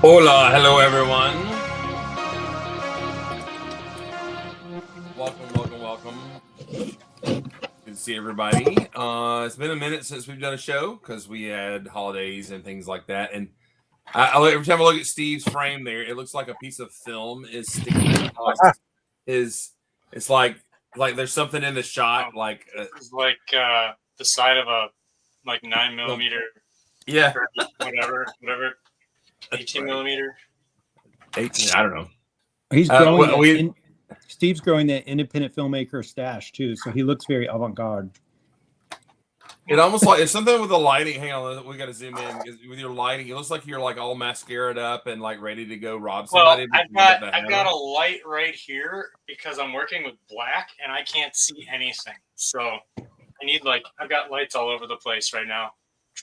Hola, hello everyone. Welcome. Good to see everybody. It's been a minute since we've done a show because we had holidays and things like that. And every time I look at Steve's frame there, it looks like a piece of film is sticking across his. It's like there's something in the shot, like This is like the side of a 9mm. Yeah, whatever. 18 millimeter. 18. I don't know. He's growing. Steve's growing that independent filmmaker stash too, so he looks very avant-garde. It almost like it's something with the lighting. Hang on, we got to zoom in. With your lighting, it looks like you're like all mascaraed up and like ready to go rob somebody. Well, I've got a light right here because I'm working with black and I can't see anything. So I need I've got lights all over the place right now.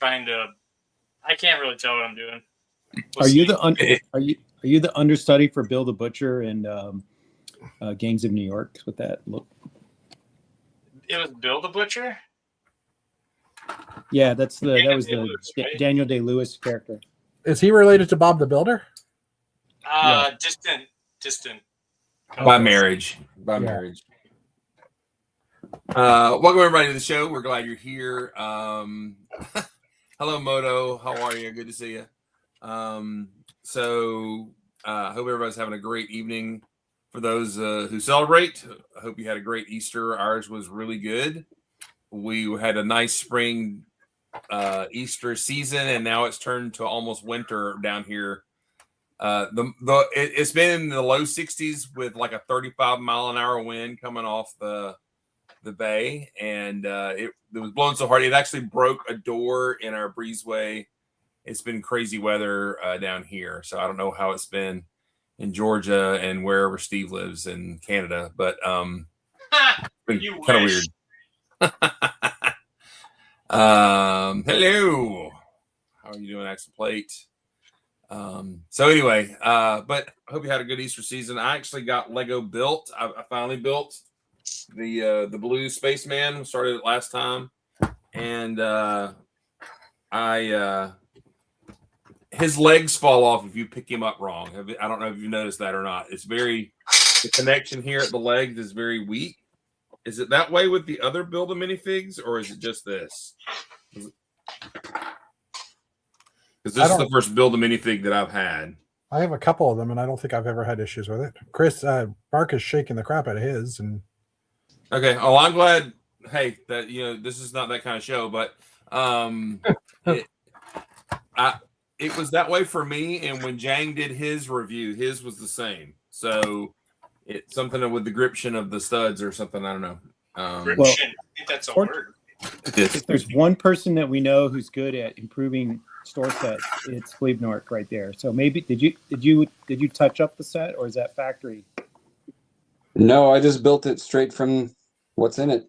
I can't really tell what I'm doing. Are you the understudy for Bill the Butcher and Gangs of New York with that look? It was Bill the Butcher. Yeah, that was the Daniel Day-Lewis character. Is he related to Bob the Builder? Yeah. Distant. By marriage. Welcome everybody to the show. We're glad you're here. Hello, Moto. How are you? Good to see you. Hope everybody's having a great evening. For those who celebrate, I hope you had a great Easter. Ours was really good. We had a nice spring Easter season, and now it's turned to almost winter down here. It's been in the low 60s with like a 35-mile-an-hour wind coming off the bay, and it was blowing so hard it actually broke a door in our breezeway. It's been crazy weather down here, so I don't know how it's been in Georgia and wherever Steve lives in Canada, but it's been kind of weird. Hello, how are you doing, Axel Plate? But I hope you had a good Easter season. I actually got Lego built. I finally built the blue spaceman. Started it last time, and his legs fall off if you pick him up wrong. I don't know if you noticed that or not. The connection here at the legs is very weak. Is it that way with the other Build-A-Minifigs, or is it just this? Because this is the first Build-A-Minifig that I've had. I have a couple of them, and I don't think I've ever had issues with it. Chris, Mark is shaking the crap out of his. Okay. Oh, I'm glad. Hey, that this is not that kind of show, but it was that way for me. And when Jang did his review, his was the same. So it's something with the gription of the studs or something. I don't know. Gription. I think that's a word. If there's one person that we know who's good at improving store sets, it's Cleve Nork right there. So maybe did you touch up the set, or is that factory? No, I just built it straight from what's in it.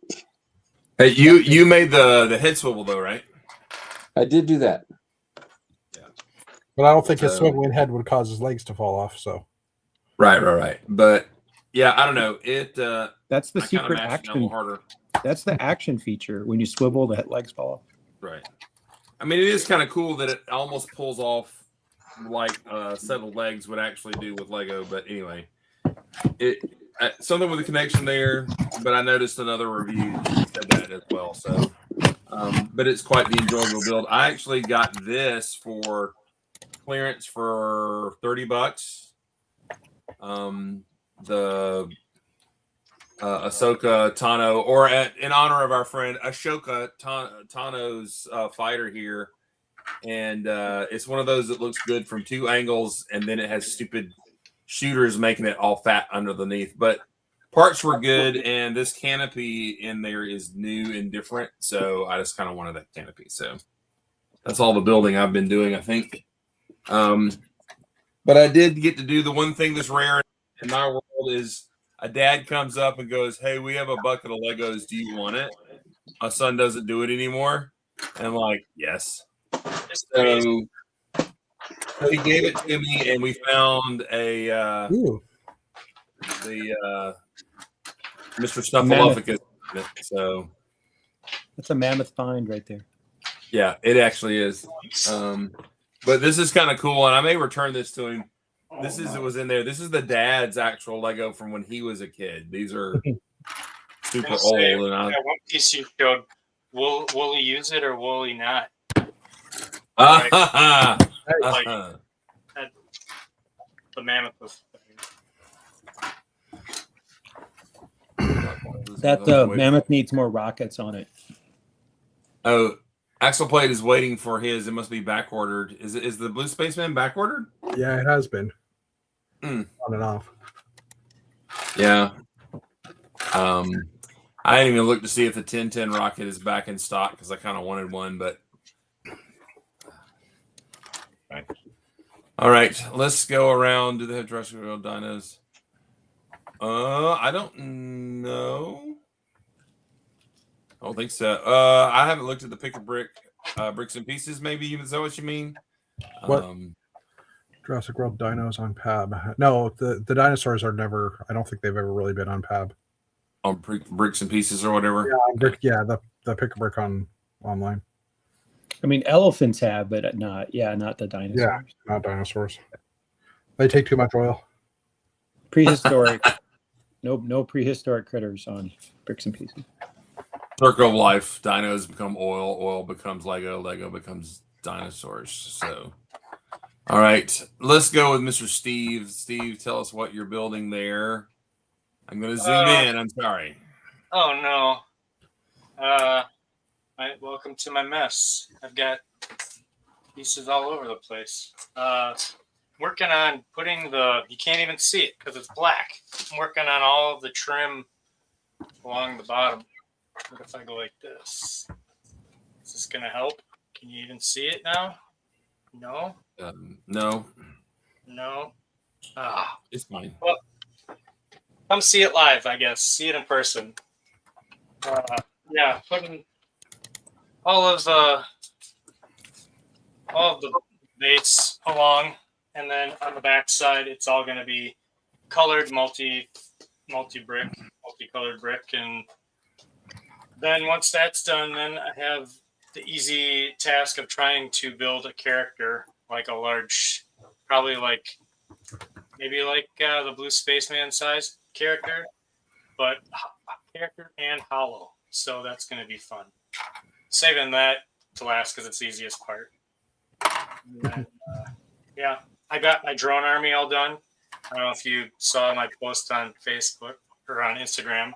Hey, you made the head swivel though, right? I did do that. Yeah, but I don't think his swiveling head would cause his legs to fall off. So right. But yeah, I don't know. That's the secret action. That's the action feature. When you swivel, the legs fall off. Right. I mean, it is kind of cool that it almost pulls off like a set of legs would actually do with Lego. But anyway, something with the connection there. But I noticed another review said that as well. So, but it's quite the enjoyable build. I actually got this for clearance for $30. The Ahsoka Tano, or in honor of our friend Ashoka Tano's fighter here, and it's one of those that looks good from two angles, and then it has stupid shooters making it all fat underneath. But parts were good, and this canopy in there is new and different, so I just kind of wanted that canopy. So that's all the building I've been doing, I think. But I did get to do the one thing that's rare in my world is a dad comes up and goes, "Hey, we have a bucket of Legos. Do you want it?" My son doesn't do it anymore. And I'm like, yes. So he gave it to me, and we found the Mr. Snuffleupagus. So that's a mammoth find right there. Yeah, it actually is. But this is kind of cool, and I may return this to him. It was in there. This is the dad's actual Lego from when he was a kid. These are super I'll old, say, and I. that one piece you showed, will he use it or will he not? Like, Like the mammoth was. That mammoth needs more rockets on it. Oh, Axel Plate is waiting for his. It must be back ordered. Is the Blue Spaceman back ordered? Yeah, it has been Hmm. on and off. Yeah. I didn't even look to see if the 1010 rocket is back in stock because I kind of wanted one, but. All right, let's go around. Do they have terrestrial dinos? I don't know. I don't think so. I haven't looked at the pick a brick, bricks and pieces. Maybe is that what you mean? What? Jurassic World dinos on PAB. No, the dinosaurs are never. I don't think they've ever really been on PAB. On bricks and pieces or whatever. Yeah, the pick a brick on online. I mean, elephants have, but not the dinosaurs. Yeah, not dinosaurs. They take too much oil. Prehistoric. No prehistoric critters on bricks and pieces. Circle of life. Dinos become oil. Oil becomes Lego. Lego becomes dinosaurs. So, all right, let's go with Mr. Steve. Steve, tell us what you're building there. I'm going to zoom in. I'm sorry. Oh no. Welcome to my mess. I've got pieces all over the place. Working on putting you can't even see it because it's black. I'm working on all of the trim along the bottom. What if I go like this? Is this going to help? Can you even see it now? No? No, Ah. it's fine. Well, come see it live, I guess. See it in person. Yeah, putting all of the baits along, and then on the back side, it's all going to be colored multicolored brick, and then once that's done, then I have the easy task of trying to build a character, like a large, probably maybe the Blue Spaceman size character, but character and hollow. So that's going to be fun. Saving that to last because it's the easiest part. Then, yeah, I got my drone army all done. I don't know if you saw my post on Facebook or on Instagram,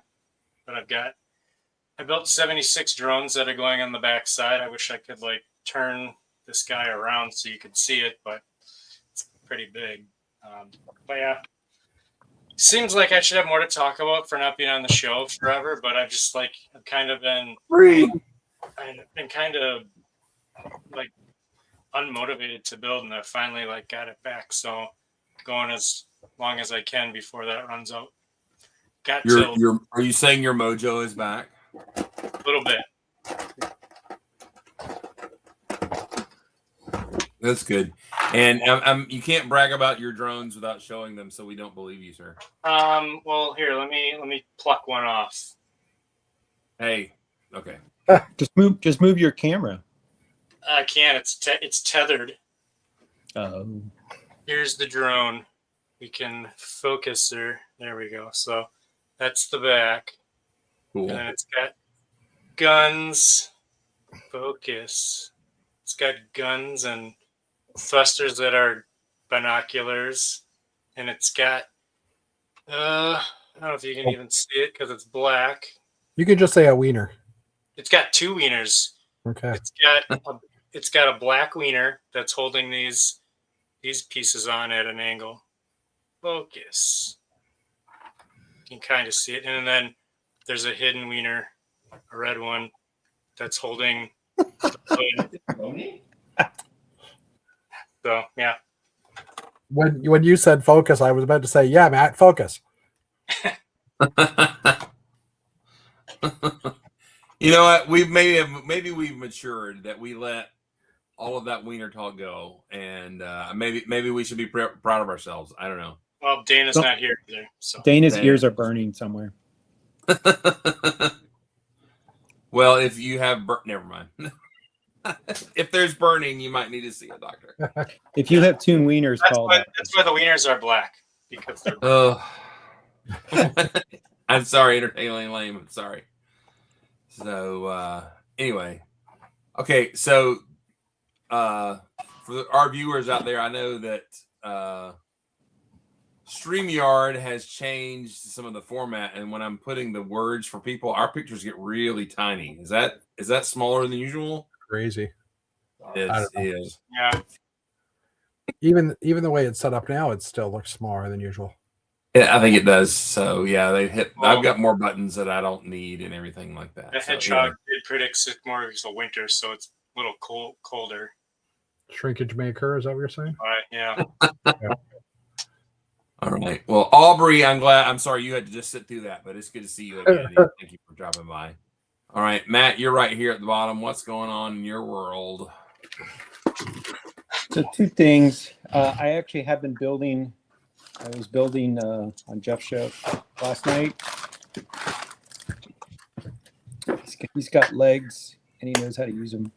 but I built 76 drones that are going on the back side. I wish I could turn this guy around so you could see it, but it's pretty big. But yeah, seems like I should have more to talk about for not being on the show forever, but I've just I've kind of been unmotivated to build, and I finally got it back. So going as long as I can before that runs out. Are you saying your mojo is back? A little bit. That's good. And you can't brag about your drones without showing them, so we don't believe you, sir. Well, here, let me pluck one off. Hey, okay. Just move your camera. I can't. It's tethered. Oh. Here's the drone. We can focus her. There we go. So that's the back. Cool. And then it's got guns. Focus. It's got guns and thrusters that are binoculars. And it's got, I don't know if you can even see it because it's black. You could just say a wiener. It's got two wieners. Okay. It's got a black wiener that's holding these pieces on at an angle. Focus. You can kind of see it. And then there's a hidden wiener, a red one, that's holding the hood. So, yeah. When you said focus, I was about to say, yeah, Matt, focus. You know what? Maybe we've matured that we let all of that wiener talk go, and maybe we should be proud of ourselves. I don't know. Well, Dana's not here either. So Dana's ears are burning somewhere. Well, if you have never mind. If there's burning, you might need to see a doctor. If you have tune wieners, That's call why, that. that's why the wieners are black, because they're Oh, I'm sorry, entertaining lame. I'm sorry. So anyway, okay. So for our viewers out there, I know that StreamYard has changed some of the format, and when I'm putting the words for people, our pictures get really tiny. Is that smaller than usual? Crazy. It don't know. is. yeah. Even the way it's set up now, it still looks smaller than usual. Yeah, I think it does. So yeah, they hit. Well, I've got more buttons that I don't need and everything like that. The So, hedgehog did predict it's more of a winter, so it's a little colder. Shrinkage may occur. Is that what you're saying? Yeah. All right. Well, Aubrey, I'm sorry you had to just sit through that, but it's good to see you again. Thank you for dropping by. All right, Matt, you're right here at the bottom. What's going on in your world? So two things. I actually have been building. I was building on Jeff's show last night. He's got legs and he knows how to use them.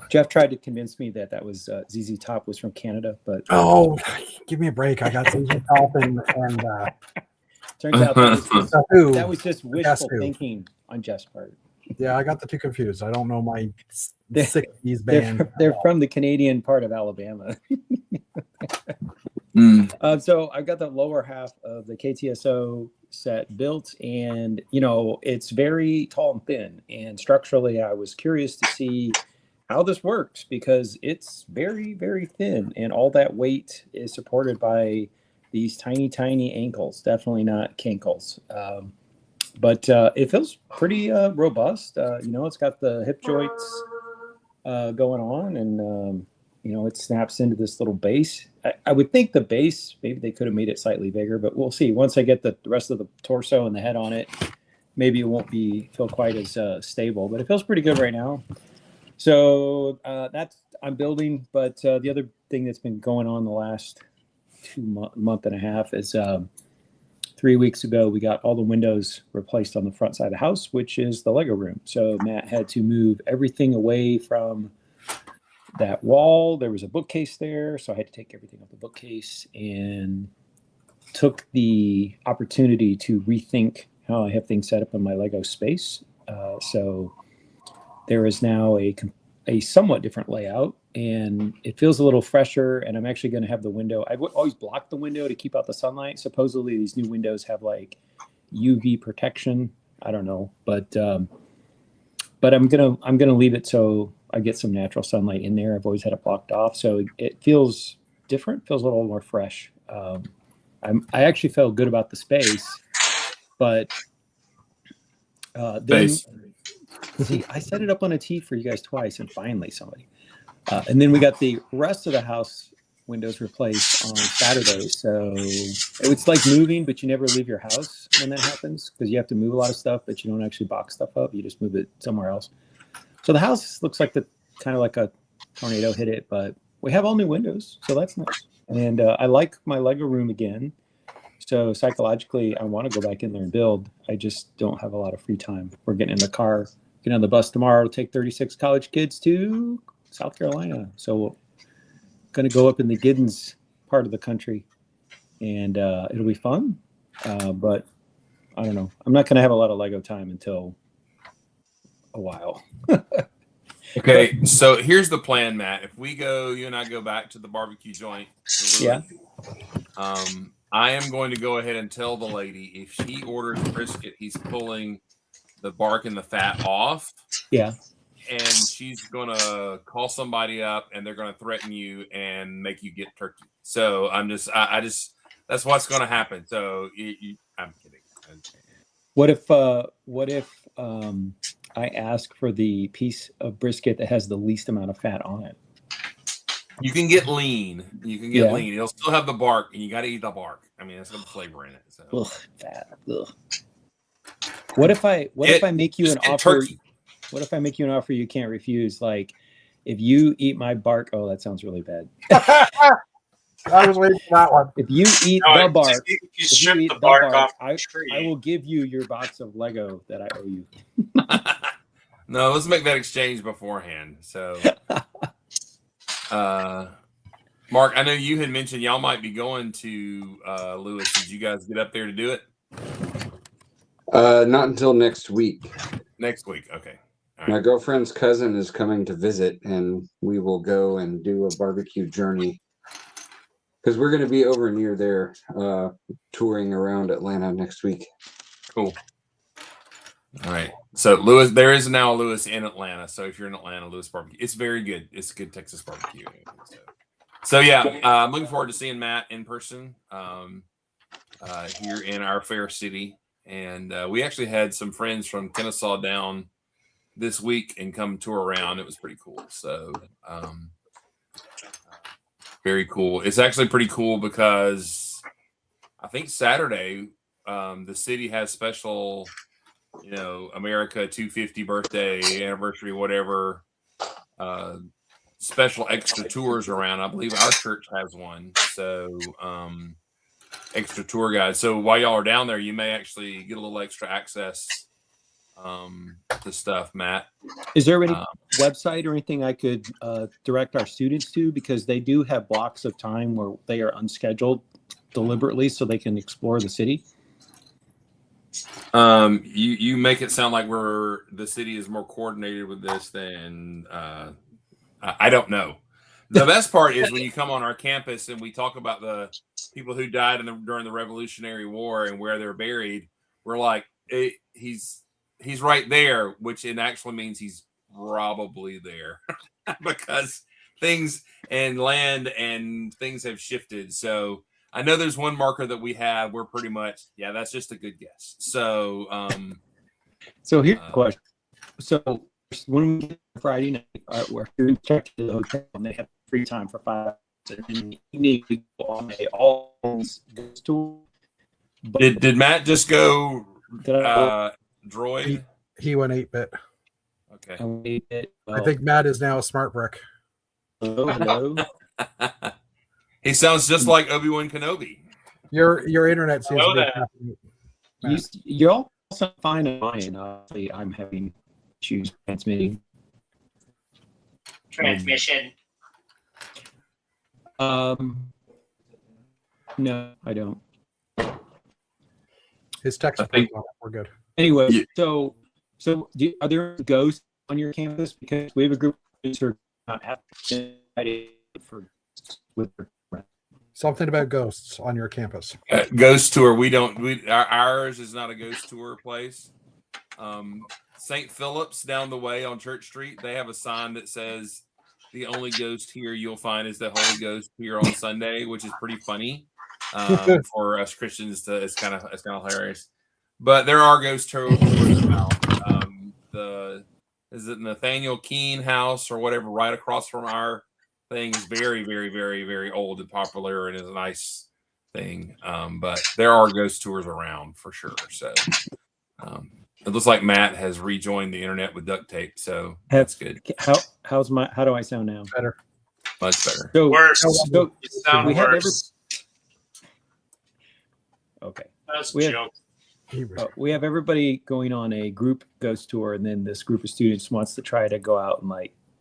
Jeff tried to convince me that was ZZ Top was from Canada, but Oh, give me a break. I got ZZ Top and turns out that was just wishful Guess who? thinking on Jeff's part. Yeah, I got the two confused. I don't know my They're- 60s band. They're from the Canadian part of Alabama. So I've got the lower half of the KTSO set built, and it's very tall and thin. And structurally, I was curious to see how this works because it's very, very thin, and all that weight is supported by these tiny, tiny ankles. Definitely not cankles. But it feels pretty robust. It's got the hip joints going on, and it snaps into this little base. I would think the base, maybe they could have made it slightly bigger, but we'll see. Once I get the rest of the torso and the head on it, maybe it won't feel quite as stable, but it feels pretty good right now. So that's I'm building. But the other thing that's been going on the last month and a half is 3 weeks ago, we got all the windows replaced on the front side of the house, which is the Lego room. So Matt had to move everything away from that wall. There was a bookcase there, so I had to take everything off the bookcase and took the opportunity to rethink how I have things set up in my Lego space. So there is now a somewhat different layout, and it feels a little fresher. And I'm actually going to have the window. I've always blocked the window to keep out the sunlight. Supposedly, these new windows have like UV protection. I don't know, but I'm gonna leave it so I get some natural sunlight in there. I've always had it blocked off, so it feels different. Feels a little more fresh. I actually felt good about the space, but then see, I set it up on a tee for you guys twice, and finally somebody. And then we got the rest of the house windows replaced on Saturday. So it's like moving, but you never leave your house when that happens because you have to move a lot of stuff, but you don't actually box stuff up. You just move it somewhere else. So the house looks like kind of like a tornado hit it, but we have all new windows, so that's nice. And I like my Lego room again. So psychologically, I want to go back in there and build. I just don't have a lot of free time. We're getting in the car, getting on the bus tomorrow to take 36 college kids to South Carolina. So we're going to go up in the Giddens part of the country, and it'll be fun. But I don't know. I'm not going to have a lot of Lego time until a while. Okay, so here's the plan, Matt. If you and I go back to the barbecue joint, Yeah. I am going to go ahead and tell the lady if she orders brisket, he's pulling the bark and the fat off. Yeah. And she's going to call somebody up and they're going to threaten you and make you get turkey. So I just, that's what's going to happen. So I'm kidding. What if I ask for the piece of brisket that has the least amount of fat on it? You can get lean. Lean. It'll still have the bark, and you got to eat the bark. I mean, that's got the flavor in it. So. Ugh, fat. Ugh. What if I make you an offer? Turkey. What if I make you an offer you can't refuse? Like, if you eat my bark, oh, that sounds really bad. I was waiting for that one. If you eat the bark, You if you strip eat the bark off the I tree. will give you your box of Lego that I owe you. No, let's make that exchange beforehand. So, Mark, I know you had mentioned y'all might be going to Lewis. Did you guys get up there to do it Not until next week. next week? Okay. All My right. girlfriend's cousin is coming to visit, and we will go and do a barbecue journey because we're going to be over near there, touring around Atlanta next week. Cool. All right. So Lewis, there is now a Lewis in Atlanta. So if you're in Atlanta, Lewis Barbecue, it's very good. It's good Texas barbecue. So yeah, I'm looking forward to seeing Matt in person here in our fair city. And we actually had some friends from Kennesaw down this week and come tour around. It was pretty cool. So very cool. It's actually pretty cool because I think Saturday the city has special, America 250 birthday, anniversary, whatever, special extra tours around. I believe our church has one. So extra tour guide. So while y'all are down there, you may actually get a little extra access to stuff, Matt. Is there any website or anything I could direct our students to? Because they do have blocks of time where they are unscheduled deliberately so they can explore the city. You make it sound like the city is more coordinated with this than I don't know. The best part is when you come on our campus and we talk about the people who died during the Revolutionary War and where they're buried. We're like, he's right there, which it actually means he's probably there because things and land and things have shifted. So I know there's one marker that we have. We're pretty much, that's just a good guess. So, so here's the question. So when we get Friday night, we're here check to the hotel and they have free time for 5 hours. And in the evening, we go on a all tour. Did Matt just go droid? He went 8-bit. Okay. I think Matt is now a smart brick. Hello. He sounds just like Obi-Wan Kenobi. Your internet seems to be You're all fine on mine. Obviously, I'm having issues transmitting. Transmission. No, I don't. his text. We're good. Anyway, so are there ghosts on your campus? Because we have a group of students who are not happy with Something about ghosts on your campus. Ghost tour. Ours is not a ghost tour place. St. Philip's down the way on Church Street, they have a sign that says the only ghost here you'll find is the Holy Ghost here on Sunday, which is pretty funny for us Christians. It's kind of hilarious. But there are ghost tours about. Is it Nathaniel Keene House or whatever right across from our thing is very, very, very, very old and popular and is a nice thing. But there are ghost tours around for sure. So it looks like Matt has rejoined the internet with duct tape. So that's good. How do I sound now? Better. Much better. So Worse. So You sound we have worse. okay. That's a we have- joke. We have everybody going on a group ghost tour, and then this group of students wants to try to go out and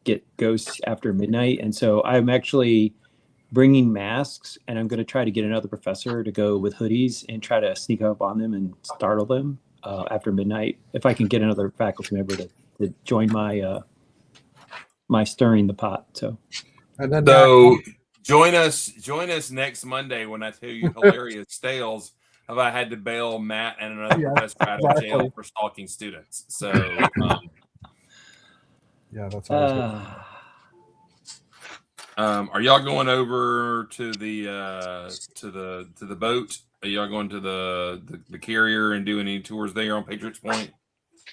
get ghosts after midnight. And so I'm actually bringing masks, and I'm going to try to get another professor to go with hoodies and try to sneak up on them and startle them after midnight. If I can get another faculty member to join my my stirring the pot. So join us next Monday when I tell you hilarious tales have I had to bail Matt and another professor out of jail for stalking students. So yeah, that's always good. Are y'all going over to the boat? Are y'all going to the carrier and doing any tours there on Patriots Point?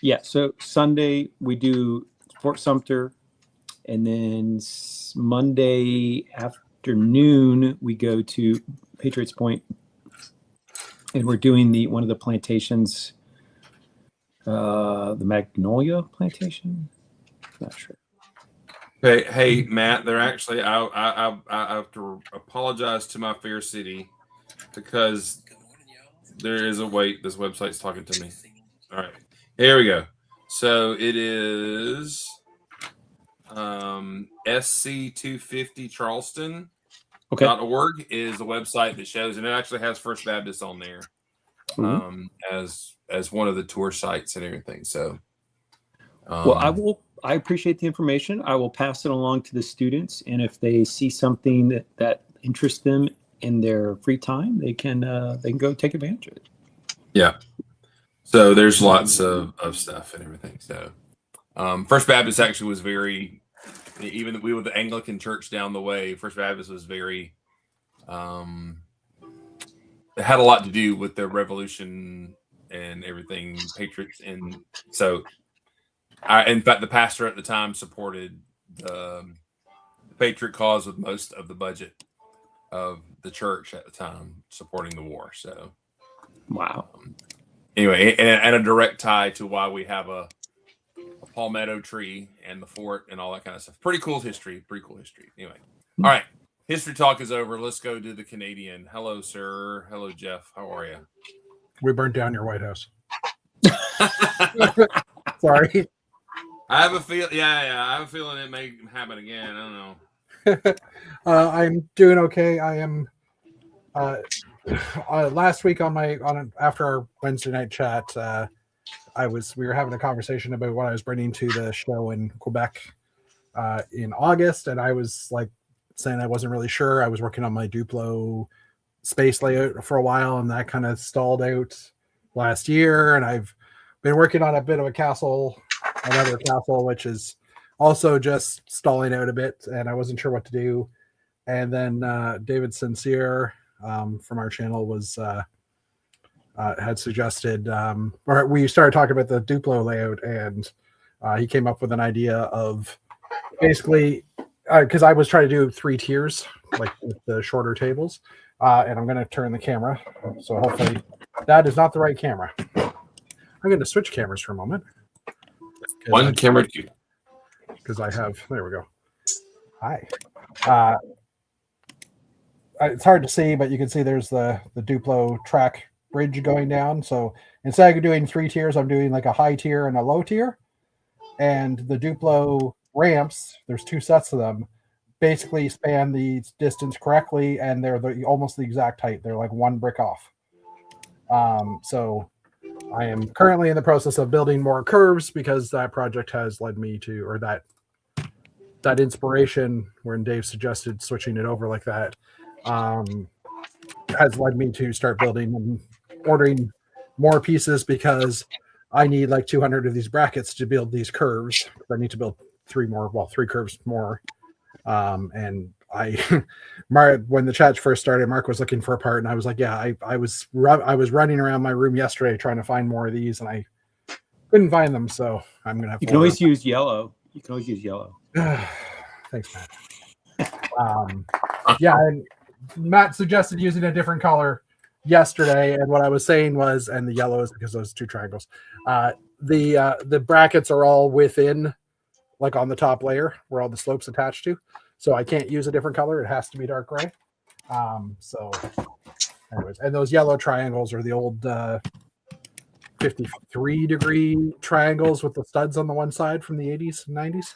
Yeah, so Sunday we do Fort Sumter, and then Monday afternoon we go to Patriots Point. And we're doing one of the plantations, the Magnolia Plantation. Not sure. Okay, hey Matt, they're actually I have to apologize to my fair city because there is a wait. This website's talking to me. All right, here we go. So it is SC250 Okay. Charleston.org is the website that shows, and it actually has First Baptist on there as one of the tour sites and everything. So, Well, I appreciate the information. I will pass it along to the students, and if they see something that interests them in their free time, they can go take advantage of it. Yeah. So there's lots of stuff and everything. So First Baptist actually was very, even we were the Anglican church down the way. First Baptist was very, it had a lot to do with the revolution and everything, patriots. And so in fact, the pastor at the time supported the patriot cause with most of the budget of the church at the time, supporting the war. So, Wow. Anyway, and a direct tie to why we have a palmetto tree and the fort and all that kind of stuff. Pretty cool history. Anyway, all right. History talk is over. Let's go do the Canadian. Hello, sir. Hello, Jeff. How are you? We burned down your White House. Sorry. I have a feel. Yeah. I have a feeling it may happen again. I don't know. I'm doing okay. I am. Last week after our Wednesday night chat, we were having a conversation about what I was bringing to the show in Quebec in August, and I was like saying I wasn't really sure. I was working on my Duplo space layout for a while, and that kind of stalled out last year. And I've been working on a bit of another castle, which is also just stalling out a bit, and I wasn't sure what to do. And then David Sincere from our channel was had suggested, or we started talking about the Duplo layout, and he came up with an idea of basically, because I was trying to do 3 tiers, like with the shorter tables, and I'm going to turn the camera, so hopefully that is not the right camera. I'm going to switch cameras for a moment. One camera, two. Because there we go. Hi. It's hard to see, but you can see there's the Duplo track bridge going down. So instead of doing 3 tiers, I'm doing like a high tier and a low tier. And the Duplo ramps, there's 2 sets of them, basically span the distance correctly, and they're almost the exact height. They're like 1 brick off. So I am currently in the process of building more curves, because that project has led me to, or that inspiration when Dave suggested switching it over like that, has led me to start building and ordering more pieces, because I need like 200 of these brackets to build these curves. I need to build 3 curves more. And when the chat first started, Mark was looking for a part, and I was like, yeah, I was running around my room yesterday trying to find more of these, and I couldn't find them. So I'm going to have You can always use yellow. Thanks, Matt. Yeah, and Matt suggested using a different color yesterday, and what I was saying was, and the yellow is because those 2 triangles, the brackets are all within, like on the top layer where all the slopes attached to, so I can't use a different color. It has to be dark gray. So anyways, and those yellow triangles are the old 53-degree triangles with the studs on the one side from the 80s and 90s.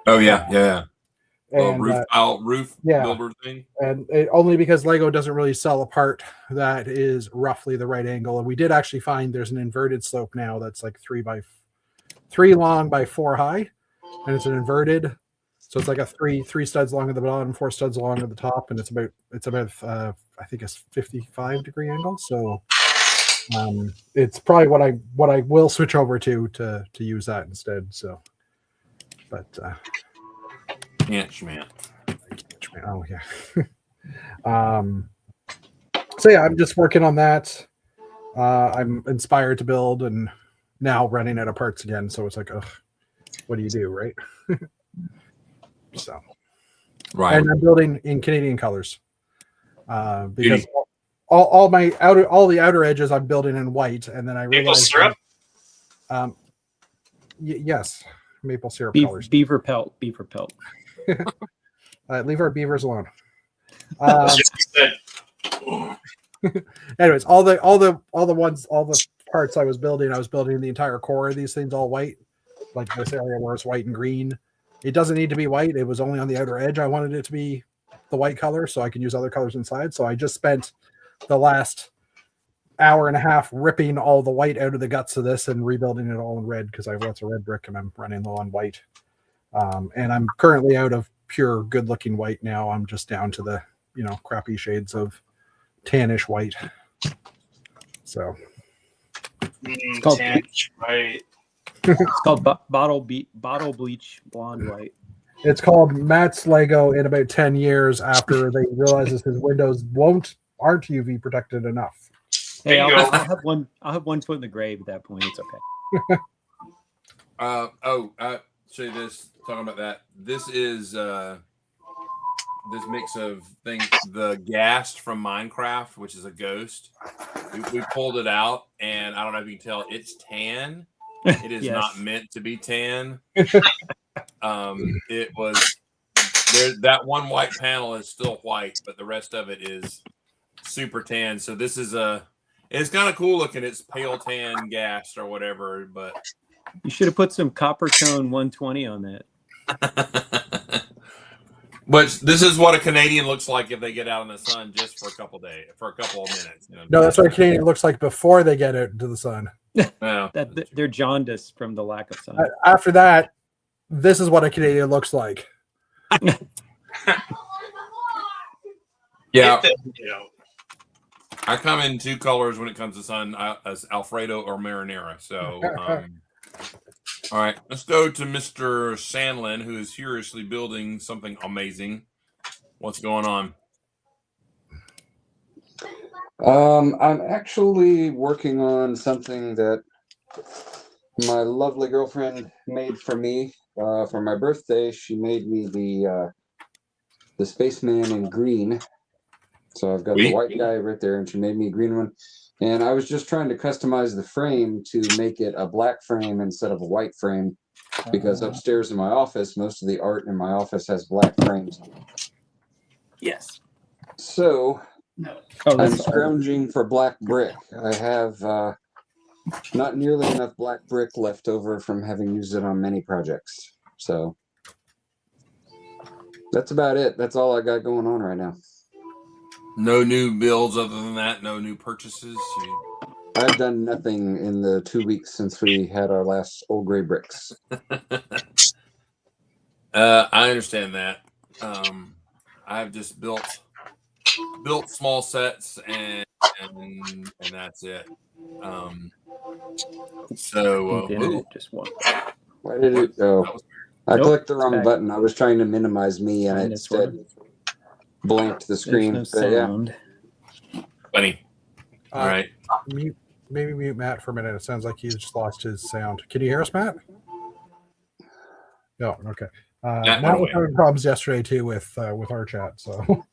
Oh yeah. And, roof yeah. builder thing. And only because Lego doesn't really sell a part that is roughly the right angle. And we did actually find there's an inverted slope now that's like 3 long by 4 high, and it's an inverted. So it's like a three studs long at the bottom, 4 studs long at the top, and it's about I think it's 55-degree angle. So it's probably what I will switch over to use that instead. So, but Inch man. Oh yeah. So yeah, I'm just working on that. I'm inspired to build, and now running out of parts again. So it's like, what do you do, right? So, Right. and I'm building in Canadian colors, because all the outer edges I'm building in white, and then I realized maple syrup. Yes, maple syrup colors. Beaver pelt. Leave our beavers alone. That's just what you said. Anyways, all the parts I was building the entire core of these things all white, like this area where it's white and green. It doesn't need to be white. It was only on the outer edge. I wanted it to be the white color so I can use other colors inside. So I just spent the last hour and a half ripping all the white out of the guts of this and rebuilding it all in red because I have lots of red brick and I'm running low on white. And I'm currently out of pure good looking white now. I'm just down to the, crappy shades of tannish white. So called- Tannish white. It's called bottle bleach blonde white. it's called Matt's Lego in about 10 years after they realizes his windows aren't UV protected enough. Hey, Bingo. I'll have one. I'll have one foot in the grave at that point. It's okay. Show you this. Talking about that. This is this mix of things. The Ghast from Minecraft, which is a ghost. We pulled it out, and I don't know if you can tell. It's tan. It is Yes. not meant to be tan. It was there. That one white panel is still white, but the rest of it is super tan. So this is it's kind of cool looking. It's pale tan Ghast or whatever, but You should have put some copper tone 120 on that. but this is what a Canadian looks like if they get out in the sun just for a couple of minutes. No, that's what a Canadian looks like before they get out into the sun. Well, They're jaundiced from the lack of sun. After that, this is what a Canadian looks like. yeah. Get the video. I come in two colors when it comes to sun, as Alfredo or marinara. So, all right, let's go to Mr. Sandlin, who is furiously building something amazing. What's going on? I'm actually working on something that my lovely girlfriend made for me for my birthday. She made me the spaceman in green. So I've got the Sweet. white guy right there, and she made me a green one. And I was just trying to customize the frame to make it a black frame instead of a white frame, because upstairs in my office, most of the art in my office has black frames. Yes. So Oh, I'm that's scrounging for black brick. I have not nearly enough black brick left over from having used it on many projects. So that's about it. That's all I got going on right now. No new builds other than that. No new purchases. I've done nothing in the 2 weeks since we had our last old gray bricks. I understand that. I've just built small sets and that's it. Ooh, just one. Why did it go? that was I Nope, clicked the it's wrong back. button. I was trying to minimize me and it Minus one. instead blanked the screen. There's no But yeah, sound. funny. All right. Maybe mute Matt for a minute. It sounds like he's just lost his sound. Can you hear us, Matt? No. Okay. Matt Matt went was away. having problems yesterday too with our chat. So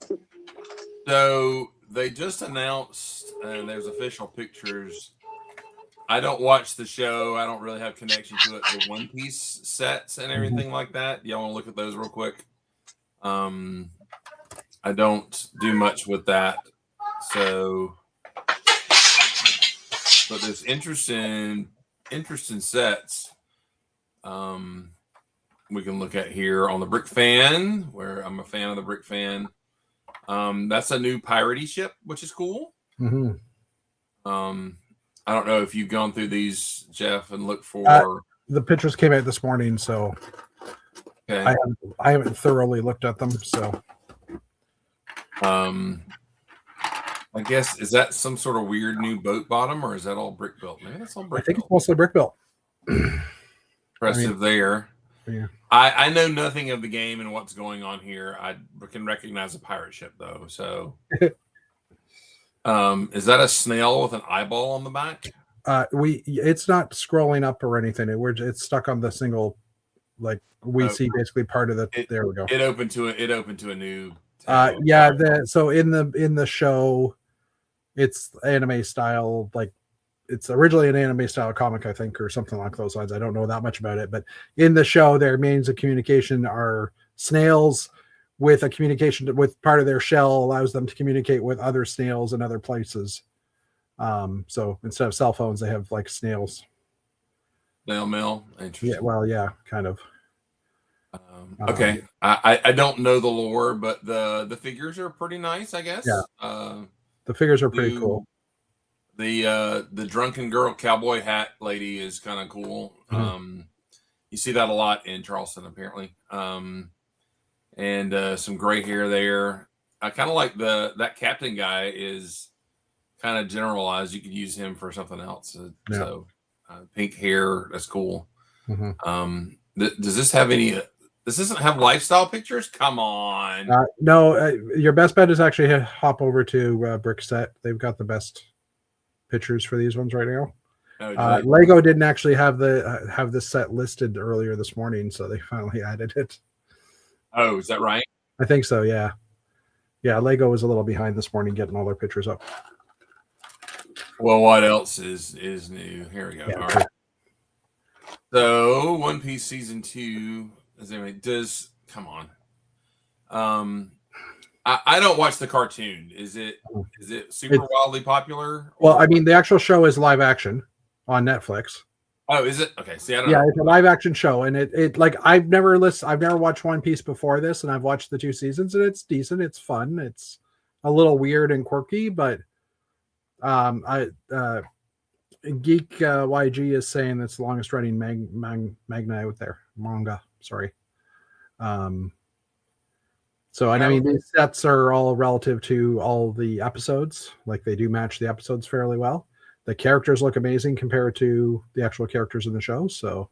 So they just announced, and there's official pictures. I don't watch the show. I don't really have connection to it. The One Piece sets and everything like that. Y'all want to look at those real quick? I don't do much with that. So, but there's interesting sets. We can look at here on the Brick Fan, where I'm a fan of the Brick Fan. That's a new piratey ship, which is cool. Mhm. I don't know if you've gone through these, Jeff, and looked for. The pictures came out this morning, so Okay. I haven't thoroughly looked at them. So I guess, is that some sort of weird new boat bottom, or is that all brick built? Maybe that's all I brick think it's built. mostly brick built. Impressive there. Yeah. I know nothing of the game and what's going on here. I can recognize a pirate ship though. So, is that a snail with an eyeball on the back? It's not scrolling up or anything. It's stuck on the single. Like we Oh. see basically part of the. There we go. It opened to a new. Yeah. So in the show, it's anime style. Like it's originally an anime style comic, I think, or something like those lines. I don't know that much about it, but in the show, their means of communication are snails with a communication with part of their shell allows them to communicate with other snails in other places. So instead of cell phones, they have like snails. Nail mill. Interesting. Yeah, well, yeah, kind of. Okay, I don't know the lore, but the figures are pretty nice, I guess. Yeah. The figures are pretty cool. The drunken girl cowboy hat lady is kind of cool. You see that a lot in Charleston, apparently. And some gray hair there. I kind of like that captain guy is kind of generalized. You could use him for something else. So pink hair, that's cool. Does this have any? This doesn't have lifestyle pictures. Come on. No, your best bet is actually hop over to Brickset. They've got the best pictures for these ones right now. Lego didn't actually have this set listed earlier this morning, so they finally added it. Oh, is that right? I think so. Yeah. Lego was a little behind this morning getting all their pictures up. Well, what else is new? Here we go. Yeah, all right. So, One Piece season 2. Come on. I don't watch the cartoon. Is it super wildly popular? Well, I mean, the actual show is live action on Netflix. Oh, is it? Okay. See, I don't know. It's a live action show, and it like I've never watched One Piece before this, and I've watched the 2 seasons, and it's decent. It's fun. It's a little weird and quirky, but Geek YG is saying that's the longest running manga out there. Manga, sorry. So I mean, these sets are all relative to all the episodes. Like they do match the episodes fairly well. The characters look amazing compared to the actual characters in the show. So,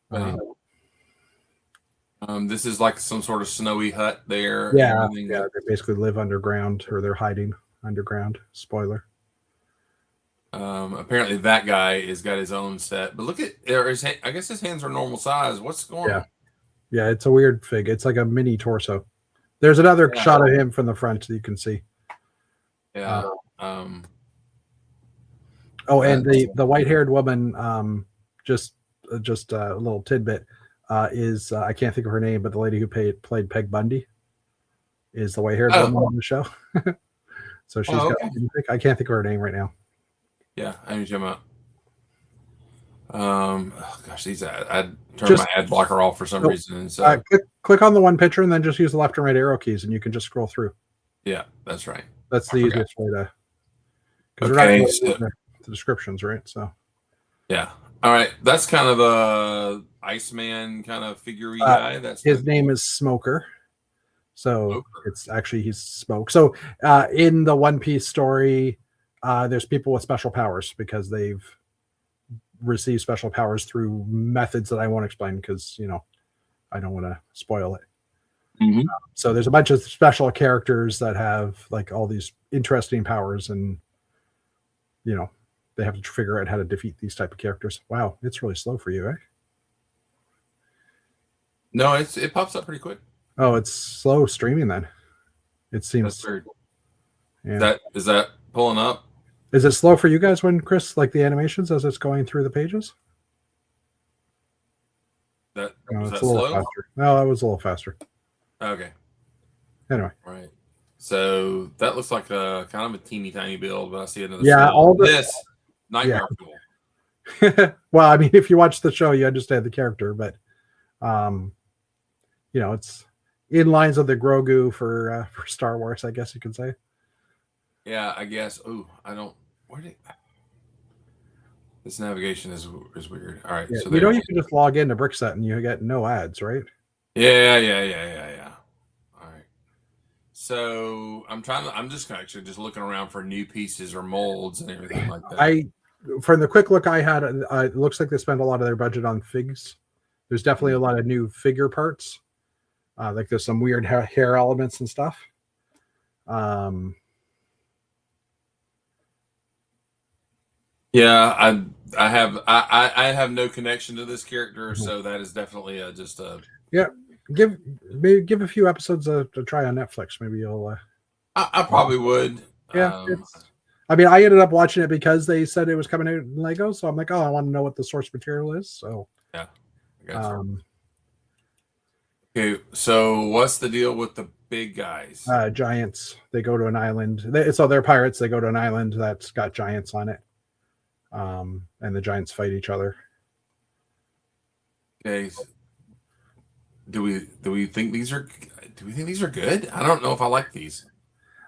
this is like some sort of snowy hut there. Yeah, they basically live underground, or they're hiding underground. Spoiler. Apparently that guy has got his own set, but look at I guess his hands are normal size. What's going on? Yeah, it's a weird fig. It's like a mini torso. There's another shot of him from the front that you can see. Yeah. And the white-haired woman, just a little tidbit, is I can't think of her name, but the lady who played Peg Bundy is the white-haired woman on the show. So she's I can't think of her name right now. Yeah, I need to come out. Gosh, I turned my ad blocker off for some reason. And so click on the one picture and then just use the left and right arrow keys, and you can just scroll through. Yeah, that's right. That's the easiest way to. Because we're not the descriptions, right? So. Yeah. All right. That's kind of a Iceman kind of figure guy. That's his name is Smoker. So it's actually he's Smoke. So in the One Piece story, there's people with special powers because they've received special powers through methods that I won't explain because I don't want to spoil it. So there's a bunch of special characters that have like all these interesting powers, and they have to figure out how to defeat these type of characters. Wow, it's really slow for you, eh? No, it pops up pretty quick. Oh, it's slow streaming then. It seems. That's weird. Yeah. Is that pulling up? Is it slow for you guys when Chris like the animations as it's going through the pages? It's a little slow? faster. No, that was a little faster. Okay. Anyway. Right. So that looks like a kind of a teeny tiny build, but I see another. Yeah, this Nightmare Fuel. Well, I mean, if you watch the show, you understand the character, but it's in lines of the Grogu for Star Wars, I guess you could say. Yeah, I guess. Oh, I don't. This navigation is weird. All right, so you can just log into Brickset and you get no ads, right? Yeah. All right. So I'm just actually just looking around for new pieces or molds and everything like that. From the quick look I had, it looks like they spent a lot of their budget on figs. There's definitely a lot of new figure parts. Like there's some weird hair elements and stuff. Yeah, I have no connection to this character, so that is definitely just a Give a few episodes to try on Netflix. Maybe you'll. I probably would. Yeah, I mean, I ended up watching it because they said it was coming out in Lego, so I'm like, I want to know what the source material is. So yeah, I got you. Okay, so what's the deal with big guys? Giants. They go to an island. So they're pirates. They go to an island that's got giants on it. And the giants fight each other. Okay. Do we think these are good? I don't know if I like these.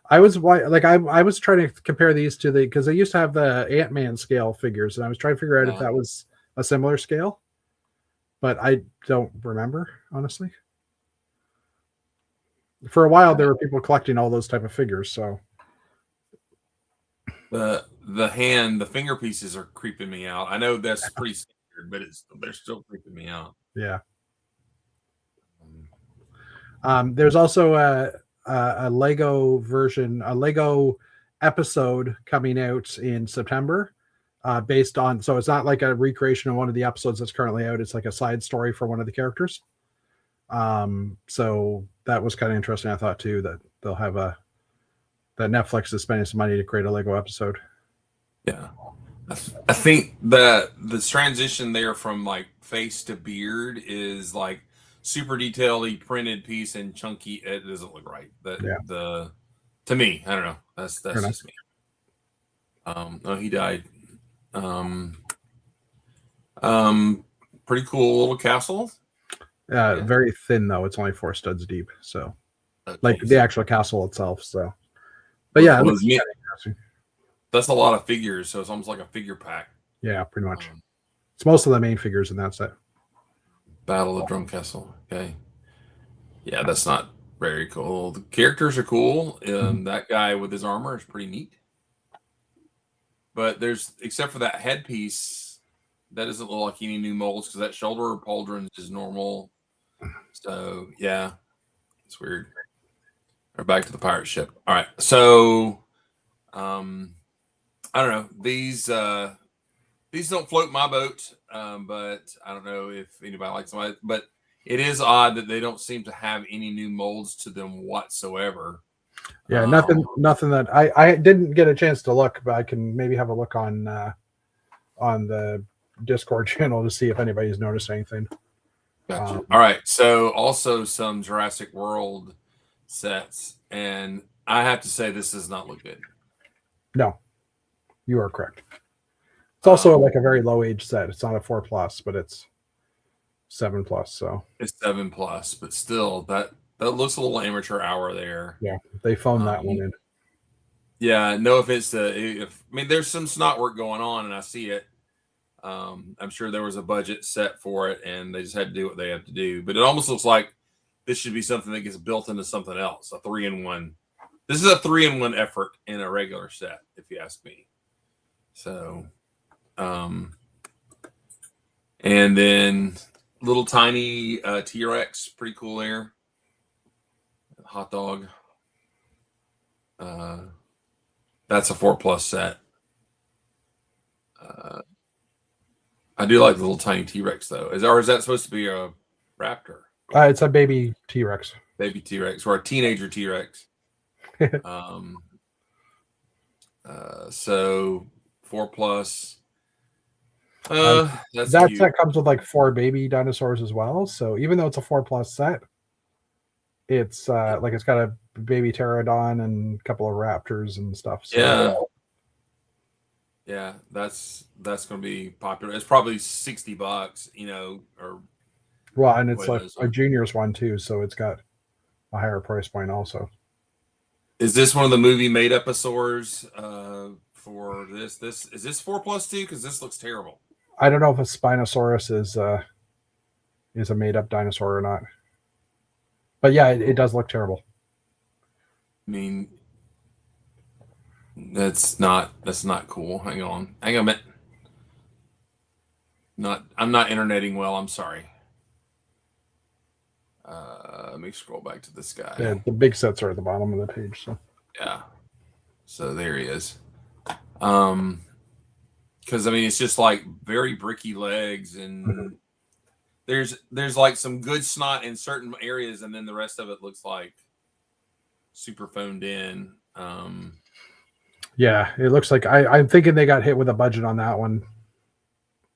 I was trying to compare these to because they used to have the Ant-Man scale figures, and I was trying to figure out if that was a similar scale, but I don't remember, honestly. For a while, there were people collecting all those type of figures. So the finger pieces are creeping me out. I know that's pretty standard, but they're still creeping me out. yeah. There's also a Lego version, a Lego episode coming out in September, based on. So it's not like a recreation of one of the episodes that's currently out. It's like a side story for one of the characters. So that was kind of interesting. I thought too that they'll have that Netflix is spending some money to create a Lego episode. Yeah, I think that the transition there from like face to beard is like super detailed printed piece and chunky. It doesn't look right. To me, I don't know. That's just me. Oh, he died. Pretty cool little castle. Very thin though. It's only 4 studs deep. So Okay, like the actual castle itself. So, but yeah, it looks kinda interesting. that's a lot of figures. So it's almost like a figure pack. Yeah, pretty much. It's most of the main figures in that set. Battle of Drum Castle. Okay. Yeah, that's not very cool. The characters are cool. That guy with his armor is pretty neat. But except for that headpiece, that doesn't look like any new molds because that shoulder pauldron is normal. So yeah, it's weird. We're back to the pirate ship. All right. So I don't know. These don't float my boat. But I don't know if anybody likes them. But it is odd that they don't seem to have any new molds to them whatsoever. Yeah, nothing that I didn't get a chance to look, but I can maybe have a look on the Discord channel to see if anybody's noticed anything. Gotcha. All right. So also some Jurassic World sets, and I have to say this does not look good. No, you are correct. It's also like a very low age set. It's not a 4+, but it's 7+. So it's 7+, but still that looks a little amateur hour there. Yeah, they phoned that one in. Yeah, no offense to there's some snot work going on, and I see it. I'm sure there was a budget set for it, and they just had to do what they have to do. But it almost looks like this should be something that gets built into something else, a 3-in-1. This is a 3-in-1 effort in a regular set, if you ask me. So, and then little tiny T-Rex, pretty cool there. Hot dog. That's a 4+ set. I do like the little tiny T-Rex though. Is that supposed to be a raptor? It's a baby T-Rex. Baby T-Rex or a teenager T-Rex. So 4+. That set comes with like 4 baby dinosaurs as well. So even though it's a 4+ set, it's like it's got a baby pterodon and a couple of raptors and stuff. So. Yeah, that's going to be popular. It's probably $60, or well, and it's like a juniors one too, so it's got a higher price point also. Is this one of the movie made episodes for this? Is this 4+ too? Because this looks terrible. I don't know if a Spinosaurus is a made up dinosaur or not, but yeah, it does look terrible. I mean, that's not cool. Hang on a minute. I'm not interneting well. I'm sorry. Let me scroll back to this guy. Yeah, the big sets are at the bottom of the page. So yeah, so there he is. Because it's just like very bricky legs, and there's like some good snot in certain areas, and then the rest of it looks like super phoned in. Yeah, it looks like I'm thinking they got hit with a budget on that one.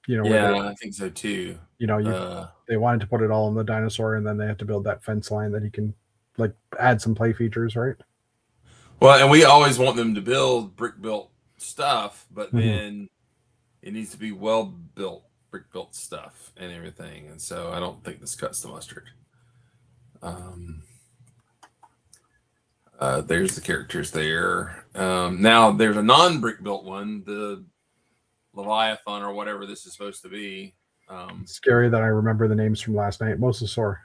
Yeah, I think so too. They wanted to put it all in the dinosaur, and then they had to build that fence line that he can like add some play features, right? Well, and we always want them to build brick built stuff, but Mhm. then it needs to be well built, brick built stuff and everything. And so I don't think this cuts the mustard. There's the characters there. Now there's a non-brick built one, the Leviathan or whatever this is supposed to be. Scary that I remember the names from last night. Mosasaur.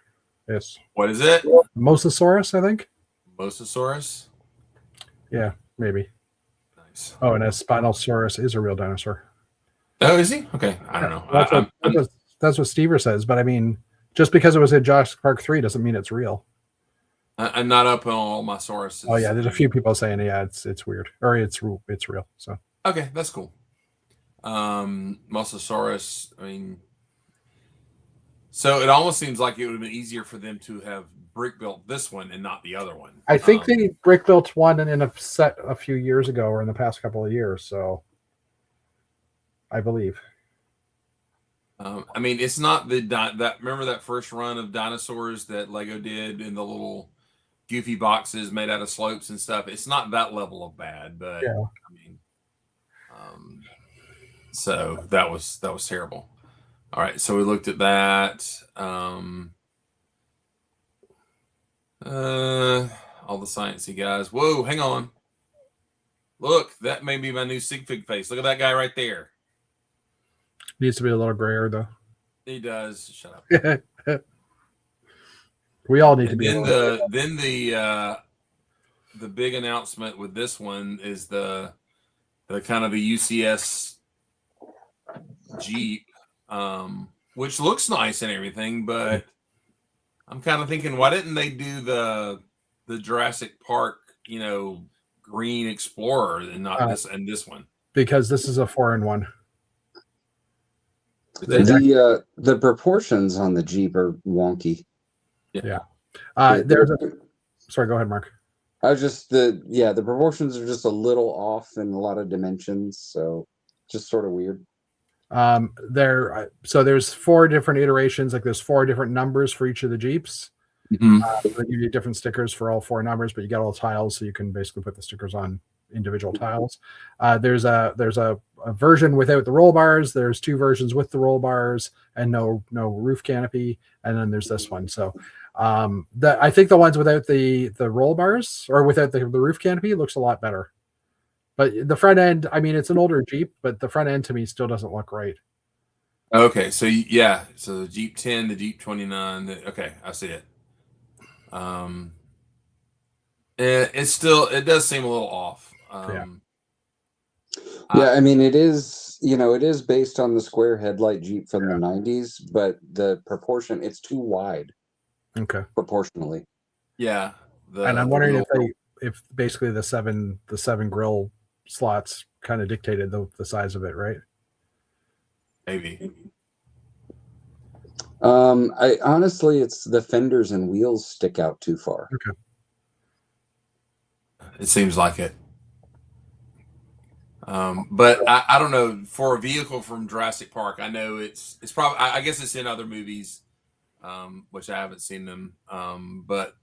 Yes. What is it? Mosasaurus, I think. Mosasaurus? Yeah, maybe. Nice. Oh, and a Spinosaurus is a real dinosaur. Oh, is he? Okay. I don't know. That's what Stever says, but I mean, just because it was in Jurassic Park 3 doesn't mean it's real. I'm not up on all my sauruses. Oh yeah, there's a few people saying it's weird or it's real. So okay, that's cool. Mosasaurus. I mean, so it almost seems like it would have been easier for them to have brick built this one and not the other one. I think they brick built one in a set a few years ago or in the past couple of years. So I believe. I mean, it's not that. Remember that first run of dinosaurs that Lego did in the little goofy boxes made out of slopes and stuff. It's not that level of bad, but Yeah. I mean, so that was terrible. All right, so we looked at that. All the sciencey guys. Whoa, hang on. Look, that may be my new Sigfig face. Look at that guy right there. Needs to be a little grayer though. He does. Shut up. We all need to And be. then the big announcement with this one is the kind of the UCS Jeep, which looks nice and everything, but I'm kind of thinking, why didn't they do the Jurassic Park, green Explorer and not this one? Because this is a 4-in-1. The proportions on the Jeep are wonky. Yeah. Sorry, go ahead, Mark. I was just the proportions are just a little off in a lot of dimensions, so just sort of weird. There's 4 different iterations, like there's 4 different numbers for each of the Jeeps. Mm-hmm. You need different stickers for all 4 numbers, but you got all tiles, so you can basically put the stickers on individual tiles. There's a version without the roll bars. There's 2 versions with the roll bars and no roof canopy, and then there's this one. So I think the ones without the roll bars or without the roof canopy looks a lot better. But the front end, I mean, it's an older Jeep, but the front end to me still doesn't look right. Okay, so so the Jeep 10, the Jeep 29. Okay, I see it. It does seem a little off. I mean, it is based on the square headlight Jeep from the 90s, but the proportion, it's too wide. Okay. Proportionally. Yeah. And I'm wondering if basically the seven grill slots kind of dictated the size of it, right? Maybe. I honestly, it's the fenders and wheels stick out too far. Okay. It seems like it. But I don't know, for a vehicle from Jurassic Park, I know it's probably, I guess it's in other movies, which I haven't seen them. But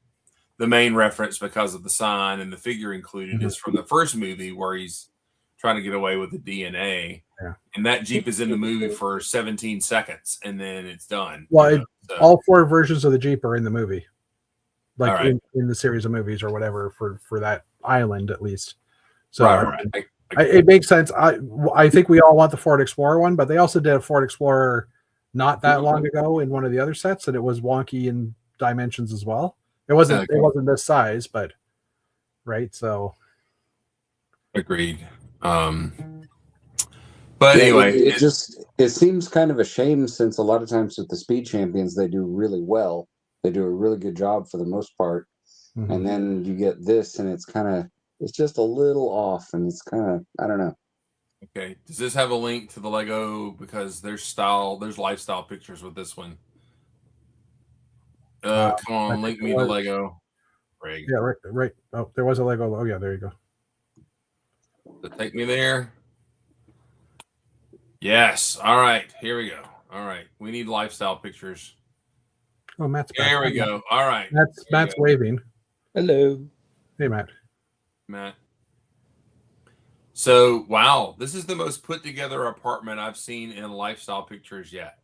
the main reference, because of the sign and the figure included, is from the first movie where he's trying to get away with the DNA. Yeah. And that Jeep is in the movie for 17 seconds and then it's done. Well, all 4 versions of the Jeep are in the movie, like right. in the series of movies or whatever for that island at least. So right. It makes sense. I think we all want the Ford Explorer one, but they also did a Ford Explorer not that long ago in one of the other sets, and it was wonky in dimensions as well. It wasn't this size, but right. So agreed. But anyway, it seems kind of a shame, since a lot of times with the Speed Champions they do really well. They do a really good job for the most part, and then you get this, and it's just a little off, and it's kind of, I don't know. Okay, does this have a link to the Lego? Because there's lifestyle pictures with this one. Come on, link me the Lego. Greg. Yeah, right. Oh, there was a Lego. Oh yeah, there you go. Does it take me there? Yes. All right, here we go. All right, we need lifestyle pictures. Oh, Matt's back. There we go. All right. Matt's waving. Hello. Hey, Matt. Matt. So, wow, this is the most put together apartment I've seen in lifestyle pictures yet.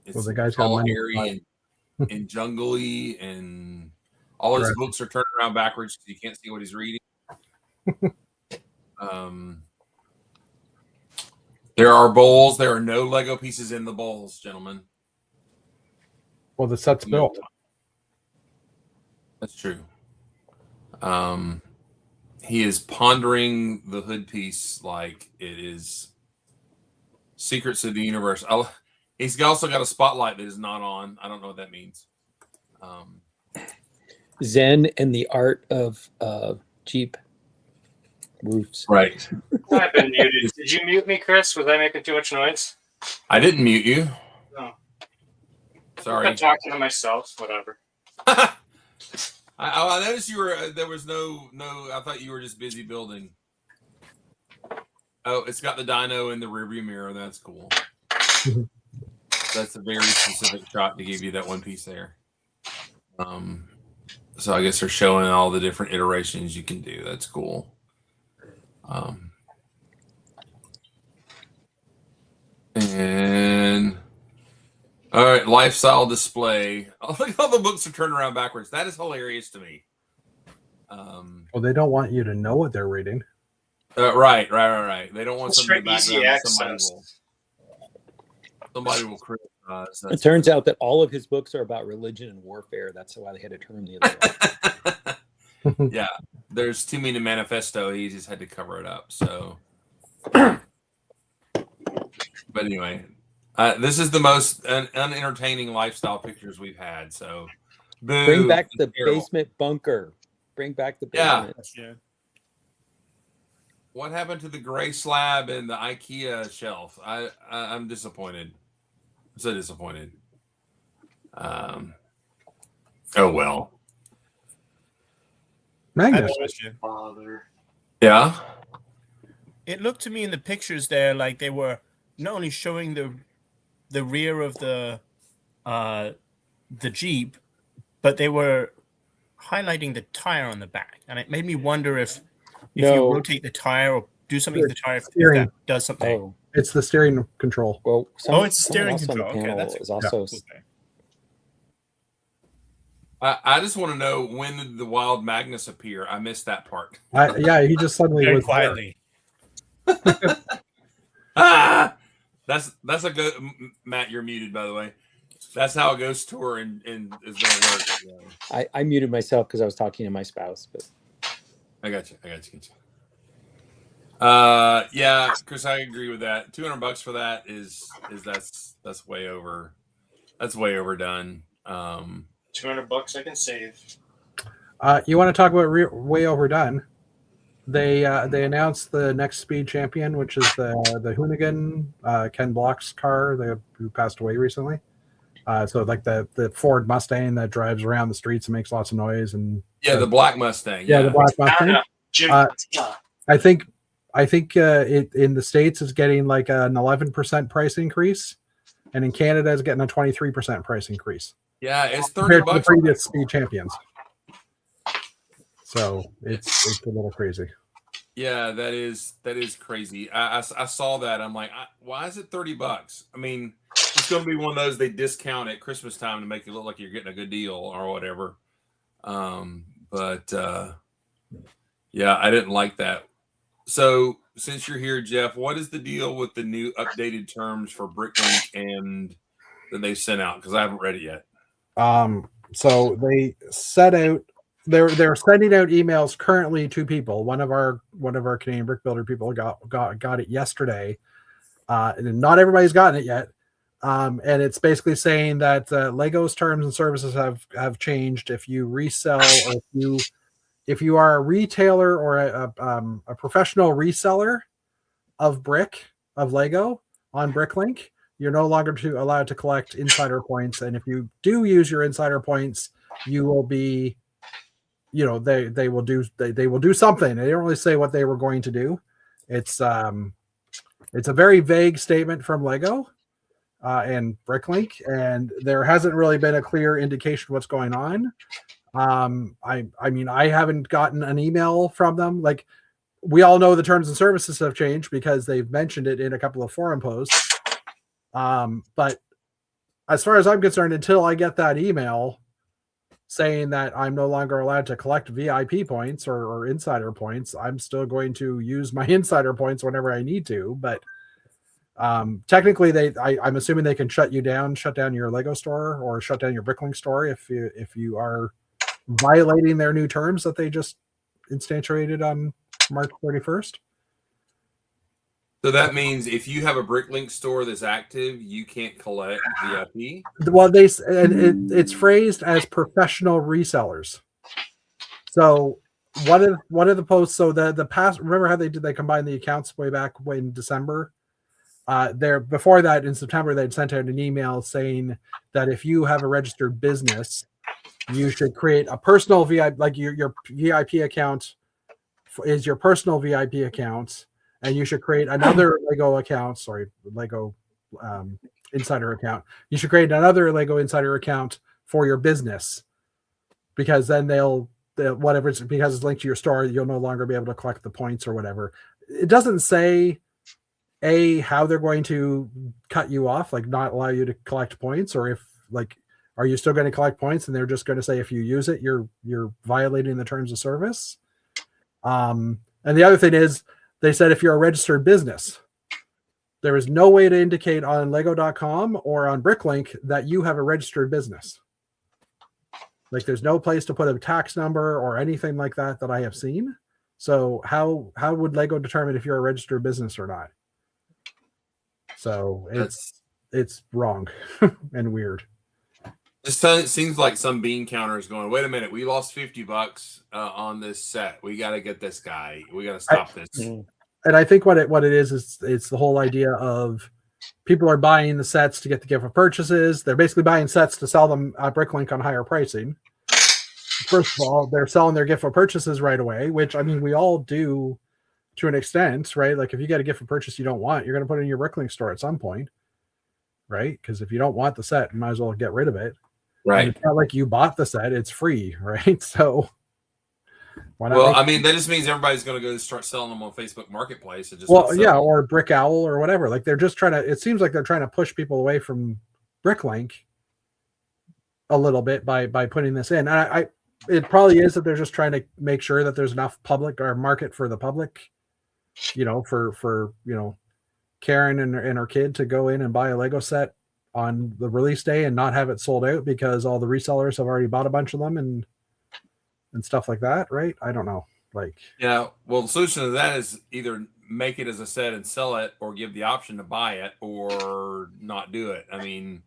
It's Well, the guy's got all money. hairy and jungly, and all his Right. books are turned around backwards so you can't see what he's reading. There are bowls. There are no Lego pieces in the bowls, gentlemen. Well, the set's built. That's true. He is pondering the hood piece like it is secrets of the universe. He's also got a spotlight that is not on. I don't know what that means. Zen and the art of Jeep roofs. Right. I've been muted. Did you mute me, Chris? Was I making too much noise? I didn't mute you. No. Sorry. I'm talking to myself. Whatever. I noticed you were. There was no. I thought you were just busy building. Oh, it's got the dyno in the rearview mirror. That's cool. That's a very specific shot to give you that one piece there. So I guess they're showing all the different iterations you can do. That's cool. And all right, lifestyle display. Oh, look at all the books are turned around backwards. That is hilarious to me. Well, they don't want you to know what they're reading. Right. They don't want It's something in for the easy background that access. somebody will criticize. It turns out that all of his books are about religion and warfare. That's why they had to turn the other way. Yeah, there's too many manifesto. He just had to cover it up. So, but anyway, this is the most unentertaining lifestyle pictures we've had. So, boo, Bring back it's the terrible. basement bunker. Bring back the Yeah. basement. Yeah. What happened to the gray slab and the IKEA shelf? I'm disappointed. I'm so disappointed. Oh well. I have Magnus. a question. Father. Yeah. It looked to me in the pictures there like they were not only showing the rear of the Jeep, but they were highlighting the tire on the back, and it made me wonder if No. you rotate the tire or do something to the tire, if Steering. that does something. Oh, It's the steering control. well. It's steering else on the control. Okay, panel that's is also Okay. I just want to know, when did the wild Magnus appear? I missed that part. Yeah, he just suddenly Very was there. quietly. That's a good. Matt, you're muted, by the way. That's how a ghost tour is going to work. I muted myself because I was talking to my spouse, but I got you. Yeah, Chris, I agree with that. $200 for that is that's way over. That's way overdone. $200 I can save. You want to talk about way overdone? They announced the next speed champion, which is the Hoonigan, Ken Block's car, who passed away recently. So like the Ford Mustang that drives around the streets and makes lots of noise, and Yeah, the black Mustang. the Black Mustang. Jim. I think it in the States is getting like an 11% price increase, and in Canada is getting a 23% price increase Yeah, it's compared to the $30. previous speed champions. So it's a little crazy. Yeah, that is crazy. I saw that. I'm like, why is it $30? I mean, it's going to be one of those they discount at Christmas time to make it look like you're getting a good deal or whatever. Yeah, I didn't like that. So since you're here, Jeff, what is the deal with the new updated terms for Bricklink and that they sent out? Because I haven't read it yet. So they set out. They're sending out emails currently to people. One of our Canadian Brick Builder people got it yesterday, and not everybody's gotten it yet. And it's basically saying that Lego's terms and services have changed. If you resell, or if you are a retailer or a professional reseller of Lego on Bricklink, you're no longer allowed to collect insider points. And if you do use your insider points, you will be, they will do something. They don't really say what they were going to do. It's a very vague statement from Lego. and Bricklink, and there hasn't really been a clear indication what's going on. I mean, I haven't gotten an email from them. Like, we all know the terms and services have changed because they've mentioned it in a couple of forum posts. But as far as I'm concerned, until I get that email saying that I'm no longer allowed to collect VIP points or insider points, I'm still going to use my insider points whenever I need to. But technically, I'm assuming they can shut down your Lego store or shut down your Bricklink store if you are violating their new terms that they just instantiated on March 31st. So that means if you have a Bricklink store that's active, you can't collect VIP. Well, it's phrased as professional resellers. So one of the posts. So the past. Remember how they combined the accounts way back in December. Before that in September they'd sent out an email saying that if you have a registered business, you should create a personal VIP, like your VIP account is your personal VIP account, and you should create another Lego Insider account. You should create another Lego Insider account for your business, because then because it's linked to your store, you'll no longer be able to collect the points or whatever. It doesn't say how they're going to cut you off, like not allow you to collect points, or if like, are you still going to collect points and they're just going to say if you use it, you're violating the terms of service. And the other thing is, they said if you're a registered business, there is no way to indicate on Lego.com or on Bricklink that you have a registered business. Like, there's no place to put a tax number or anything like that I have seen. So how would Lego determine if you're a registered business or not? So it's wrong and weird. It seems like some bean counter is going, wait a minute, we lost $50 on this set. We got to get this guy. We got to stop this. And I think what it is it's the whole idea of people are buying the sets to get the gift of purchases. They're basically buying sets to sell them at Bricklink on higher pricing. First of all, they're selling their gift for purchases right away, which, I mean, we all do to an extent, right? Like, if you get a gift for purchase you don't want, you're going to put it in your Bricklink store at some point, right? Because if you don't want the set, you might as well get rid of it. Right. And it's not like you bought the set, it's free, right? So why not? Well, I mean, that just means everybody's going to go start selling them on Facebook Marketplace. And just or Brick Owl or whatever. Like, they're just it seems like they're trying to push people away from Bricklink a little bit by putting this in. And it probably is that they're just trying to make sure that there's enough public or market for the public, for Karen and her kid to go in and buy a Lego set on the release day and not have it sold out because all the resellers have already bought a bunch of them and stuff like that, right? I don't know. Like, yeah, well, the solution to that is either make it as a set and sell it, or give the option to buy it, or not do it. I mean,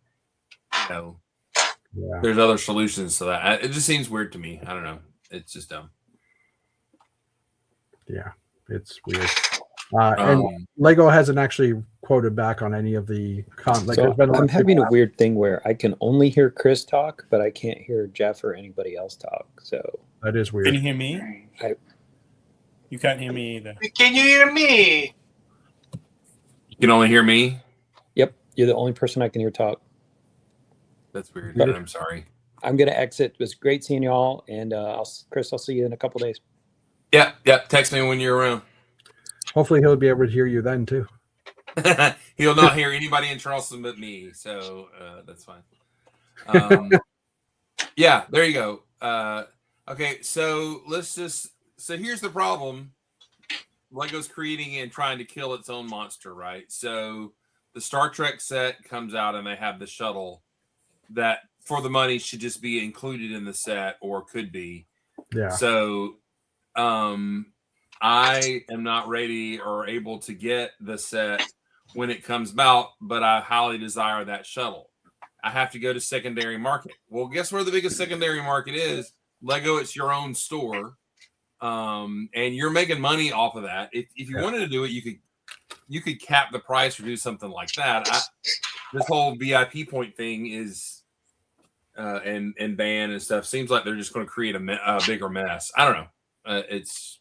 there's other solutions to that. It just seems weird to me. I don't know. It's just dumb. Yeah, it's weird. And Lego hasn't actually quoted back on any of the I'm having a weird thing where I can only hear Chris talk, but I can't hear Jeff or anybody else talk. So that is weird. Can you hear me? You can't hear me either. Can you hear me? You can only hear me? Yep, you're the only person I can hear talk. That's weird. I'm sorry. I'm gonna exit. It was great seeing you all, and Chris, I'll see you in a couple days. Yeah. Text me when you're around. Hopefully he'll be able to hear you then too. He'll not hear anybody in Charleston but me, so that's fine. Yeah, there you go. Okay, so here's the problem. Lego's creating and trying to kill its own monster, right? So the Star Trek set comes out and they have the shuttle that for the money should just be included in the set, or could be. Yeah. So I am not ready or able to get the set when it comes out, but I highly desire that shuttle. I have to go to secondary market. Well, guess where the biggest secondary market is? Lego. It's your own store, and you're making money off of that. If you wanted to do it, you could cap the price or do something like that. This whole VIP point thing is and ban and stuff seems like they're just going to create a bigger mess. I don't know. It's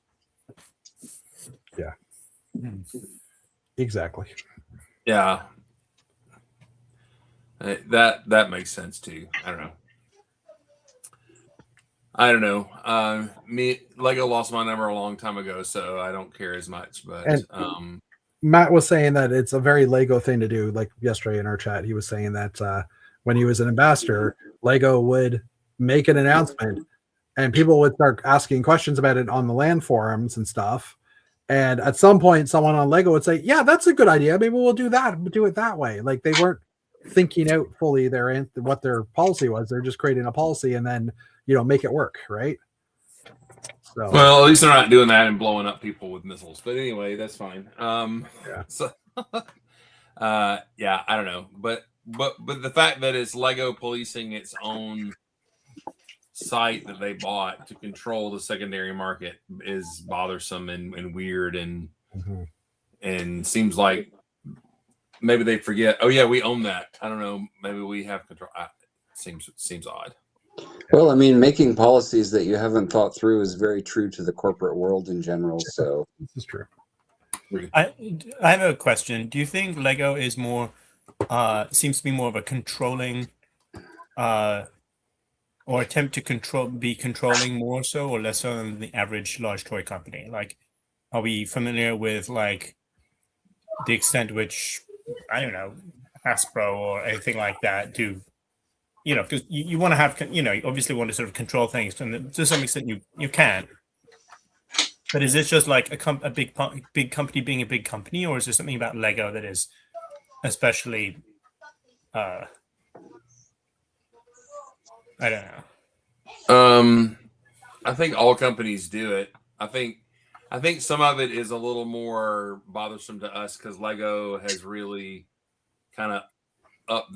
exactly. Yeah. That makes sense too. I don't know. Me Lego lost my number a long time ago, so I don't care as much. But And- Matt was saying that it's a very Lego thing to do. Like yesterday in our chat, he was saying that when he was an ambassador, Lego would make an announcement and people would start asking questions about it on the land forums and stuff. And at some point, someone on Lego would say, "Yeah, that's a good idea. Maybe we'll do that. Do it that way." Like they weren't thinking out fully what their policy was. They're just creating a policy and then make it work, right? So, well, at least they're not doing that and blowing up people with missiles. But anyway, that's fine. Yeah. So, yeah, I don't know, but the fact that it's Lego policing its own site that they bought to control the secondary market is bothersome and weird and seems like maybe they forget. Oh yeah, we own that. I don't know. Maybe we have control. Seems odd. Well, I mean, making policies that you haven't thought through is very true to the corporate world in general. So this is true. I have a question. Do you think Lego is more seems to be more of a controlling or attempt to be controlling more so or less so than the average large toy company? Like, are we familiar with like the extent to which, I don't know, Hasbro or anything like that do, because you want to have, you obviously want to sort of control things, and to some extent you can. But is this just like a big company being a big company, or is there something about Lego that is especially, I don't know. I think all companies do it. I think some of it is a little more bothersome to us because Lego has really kind of upped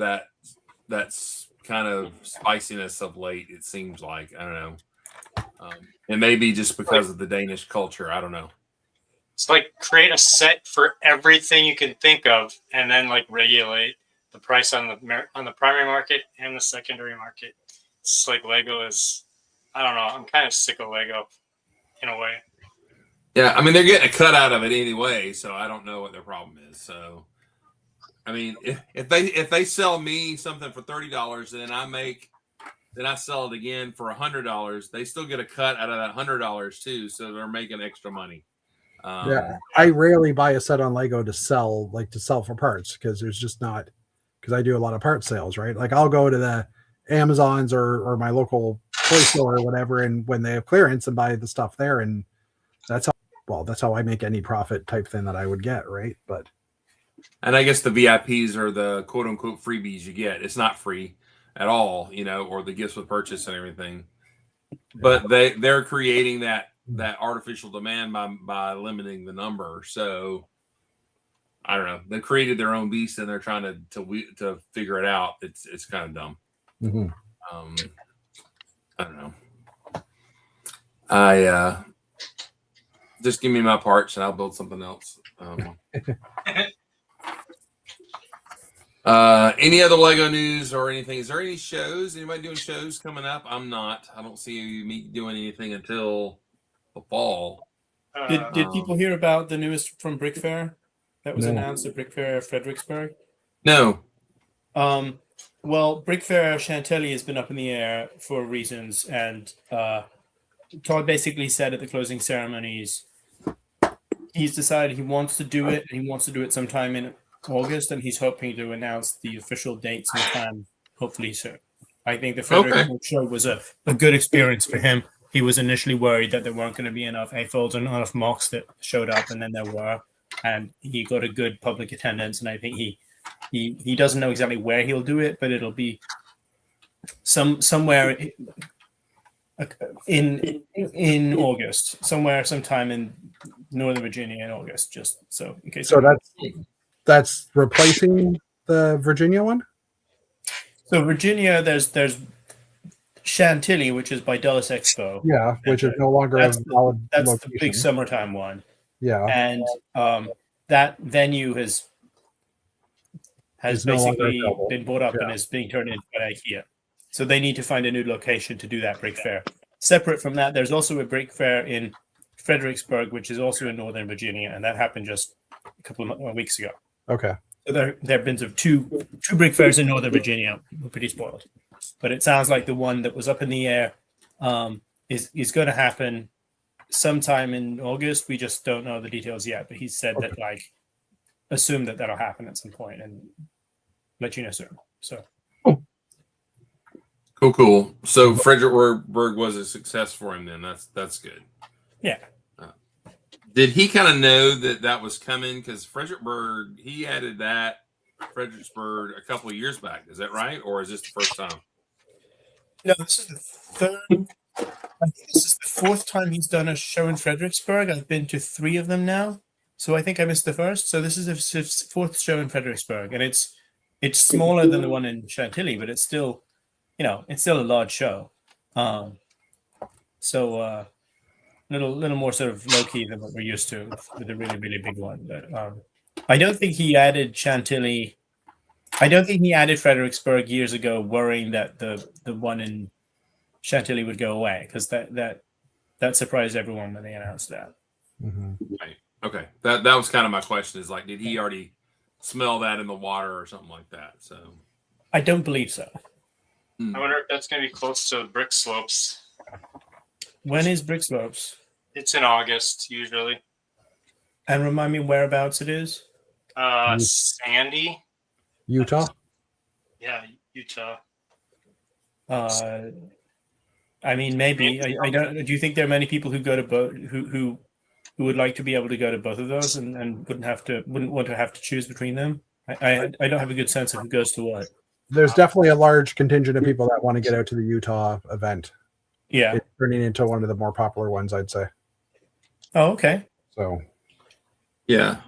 that's kind of spiciness of late. It seems like, I don't know. And maybe just because of the Danish culture, I don't know. It's like create a set for everything you can think of, and then like regulate the price on the primary market and the secondary market. It's like Lego is, I don't know. I'm kind of sick of Lego in a way. Yeah, I mean they're getting a cut out of it anyway, so I don't know what their problem is. So, I mean, if they sell me something for $30, then I sell it again for $100, they still get a cut out of that $100 too. So they're making extra money. Yeah, I rarely buy a set on Lego to sell for parts because there's just not, because I do a lot of part sales, right? Like I'll go to the Amazons or my local toy store or whatever, and when they have clearance and buy the stuff there, and that's how I make any profit type thing that I would get, right? And I guess the VIPs are the quote unquote freebies you get. It's not free at all, or the gifts with purchase and everything. But they're creating that artificial demand by limiting the number. So I don't know. They created their own beast and they're trying to figure it out. It's kind of dumb. I don't know. I just give me my parts and I'll build something else. Any other Lego news or anything? Is there any shows? Anybody doing shows coming up? I'm not. I don't see me doing anything until the fall. Did people hear about the newest from Brick Fair that was announced at Brick Fair Fredericksburg? No. Well, Brick Fair Chantilly has been up in the air for reasons, and Todd basically said at the closing ceremonies he's decided he wants to do it, and he wants to do it sometime in August, and he's hoping to announce the official date sometime, hopefully soon. I think the Fredericksburg show was a good experience for him. He was initially worried that there weren't going to be enough AFOLs and enough mocks that showed up, and then there were, and he got a good public attendance, and I think he doesn't know exactly where he'll do it, but it'll be somewhere in August, sometime in Northern Virginia in August, just so in case. So that's replacing the Virginia one? So Virginia, there's Chantilly, which is by Dulles Expo. Yeah, which is no longer a valid That's location. the big summertime one. Yeah. And that venue has It's no longer basically available. been bought up and Yeah. is being turned into an IKEA. So they need to find a new location to do that Brick Fair. Separate from that, there's also a Brick Fair in Fredericksburg, which is also in Northern Virginia, and that happened just a couple of weeks ago. Okay. there have been sort of two brick fairs in Northern Virginia. We're pretty spoiled, but it sounds like the one that was up in the air is going to happen sometime in August. We just don't know the details yet. But he said that like assume that that'll happen at some point and let you know soon. So Cool. So Fredericksburg was a success for him. Then that's good. yeah. Did he kind of know that was coming? Because Fredericksburg, he added that Fredericksburg a couple of years back. Is that right, or is this the first time? No, this is the third. I think this is the fourth time he's done a show in Fredericksburg. I've been to 3 of them now, so I think I missed the first. So this is his 4th show in Fredericksburg, and it's smaller than the one in Chantilly, but it's still, it's still a large show. So little more sort of low key than what we're used to with a really, really big one. But I don't think he added Chantilly. I don't think he added Fredericksburg years ago, worrying that the one in Chantilly would go away, because that surprised everyone when they announced that. Mhm. Right. Okay. That was kind of my question. Is like, did he already smell that in the water or something like that? So I don't believe so. I wonder if that's going to be close to Brick Slopes. When is Brick Slopes? It's in August usually. And remind me whereabouts it is. Sandy. Utah. Yeah, Utah. I mean, maybe I don't. Do you think there are many people who go to both who would like to be able to go to both of those and wouldn't want to have to choose between them? I don't have a good sense of who goes to what. There's definitely a large contingent of people that want to get out to the Utah event. Yeah. It's turning into one of the more popular ones, I'd say. Oh, okay. So yeah.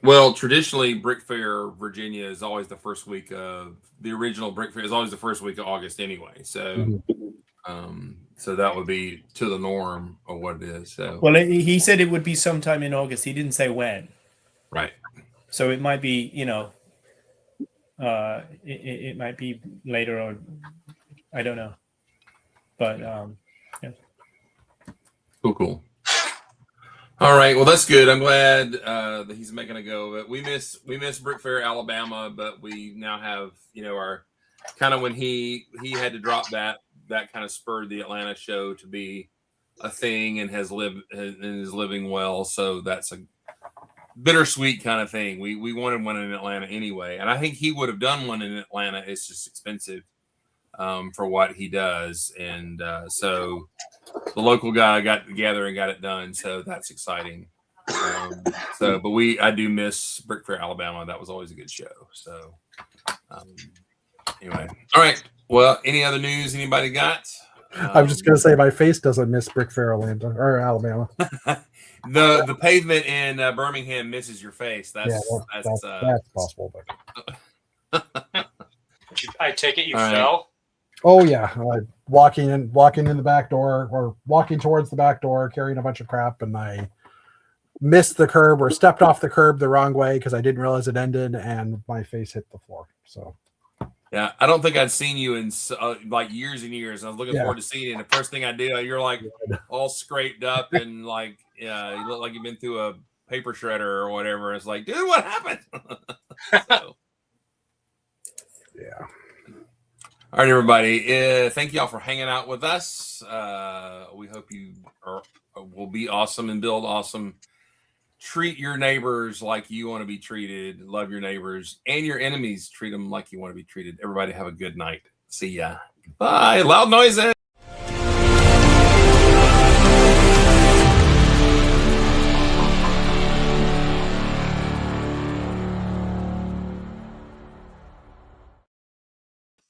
Well, traditionally, Brick Fair Virginia is always the first week of the original Brick Fair is always the first week of August anyway. So, so that would be to the norm of what it is. So, Well, he said it would be sometime in August. He didn't say when. right. So it might be, it might be later, or I don't know. But yeah. Cool. All right. Well, that's good. I'm glad that he's making a go of it. We miss Brick Fair, Alabama, but we now have, our kind of when he had to drop that kind of spurred the Atlanta show to be a thing and is living well. So that's a bittersweet kind of thing. We wanted one in Atlanta anyway, and I think he would have done one in Atlanta. It's just expensive for what he does, and so the local guy got together and got it done. So that's exciting. But I do miss Brick Fair, Alabama. That was always a good show. So anyway, all right. Well, any other news anybody got? I'm just gonna say my face doesn't miss Brick Fair, Atlanta or Alabama. The pavement in Birmingham misses your face. That's possible. But I take it you All right. fell. oh yeah, walking in the back door or walking towards the back door, carrying a bunch of crap, and I missed the curb or stepped off the curb the wrong way because I didn't realize it ended, and my face hit the floor. So. Yeah, I don't think I'd seen you in like years and years. I was looking forward to seeing you. And the first thing I do, you're like all scraped up and like, you look like you've been through a paper shredder or whatever. It's like, dude, what happened? So, Yeah. all right, everybody. Thank y'all for hanging out with us. We hope you will be awesome and build awesome. Treat your neighbors like you want to be treated. Love your neighbors and your enemies. Treat them like you want to be treated. Everybody have a good night. See ya. Bye. Loud noises.